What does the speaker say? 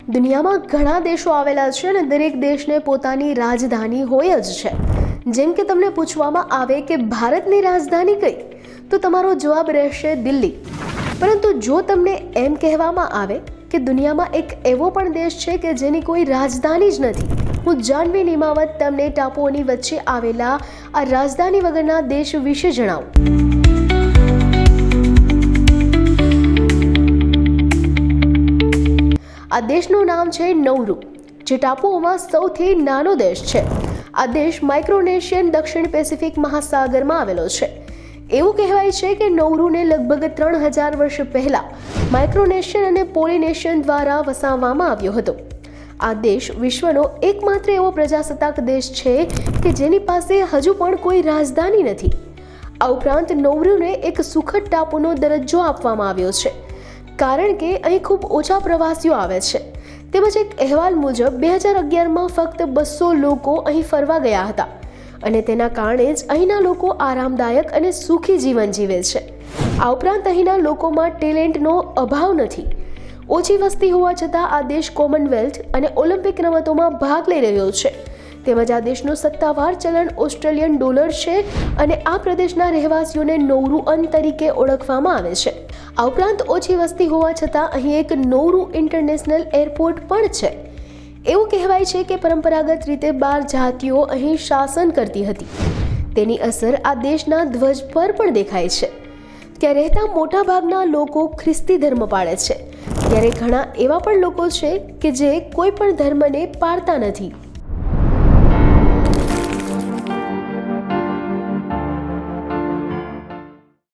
દુનિયામાં ઘણા દેશો આવેલા છે અને દરેક દેશને પોતાની રાજધાની હોય જ છે. જેમ કે તમને પૂછવામાં આવે કે ભારતની રાજધાની કઈ, તો તમારો જવાબ રહેશે દિલ્હી. પરંતુ જો તમને એમ કહેવામાં આવે કે દુનિયામાં એક એવો પણ દેશ છે કે જેની કોઈ રાજધાની જ નથી, હું જાહ્નવી નિમાવત તમને ટાપુઓની વચ્ચે આવેલા આ રાજધાની વગરના દેશ વિશે જણાવું. આ દેશનું નામ છે નૌરુ, જે ટાપુઓમાં સૌથી નાનો દેશ છે. આ દેશ માઇક્રોનેશિયન દક્ષિણ પેસિફિક મહાસાગરમાં આવેલો છે. એવું કહેવાય છે કે નૌરુને લગભગ 3000 વર્ષ પહેલા માઇક્રોનેશિયન અને પોલિનેશિયન દ્વારા વસાવવામાં આવ્યો હતો. આ દેશ વિશ્વનો એકમાત્ર એવો પ્રજાસત્તાક દેશ છે કે જેની પાસે હજુ પણ કોઈ રાજધાની નથી. આ ઉપરાંત નૌરુને એક સુખદ ટાપુનો દરજ્જો આપવામાં આવ્યો છે, કારણ કે અહીં ખૂબ ઓછા પ્રવાસીઓ આવે છે. તેમજ એક અહેવાલ મુજબ 2011માં ફક્ત 200 લોકો અહીં ફરવા ગયા હતા અને તેના કારણે જ અહીંના લોકો આરામદાયક અને સુખી જીવન જીવે છે. આ ઉપરાંત અહીંના લોકોમાં ટેલેન્ટનો અભાવ નથી. ઓછી વસ્તી હોવા છતાં આ દેશ કોમનવેલ્થ અને ઓલિમ્પિક રમતોમાં ભાગ લઈ રહ્યો છે. તેમજ આ દેશનું સત્તાવાર ચલણ ઓસ્ટ્રેલિયન ડોલર છે અને આ પ્રદેશના રહેવાસીઓને નૌરુઅન તરીકે ઓળખવામાં આવે છે. આ ઉપરાંત ઓછી વસ્તી હોવા છતાં અહીં એક નૌરુ ઇન્ટરનેશનલ એરપોર્ટ પણ છે. એવું કહેવાય છે કે પરંપરાગત રીતે 12 જાતિઓ અહીં શાસન કરતી હતી. તેની અસર આ દેશના ધ્વજ પર પણ દેખાય છે. ત્યાં રહેતા મોટાભાગના લોકો ખ્રિસ્તી ધર્મ પાળે છે, ત્યારે ઘણા એવા પણ લોકો છે કે જે કોઈ પણ ધર્મને પાળતા નથી.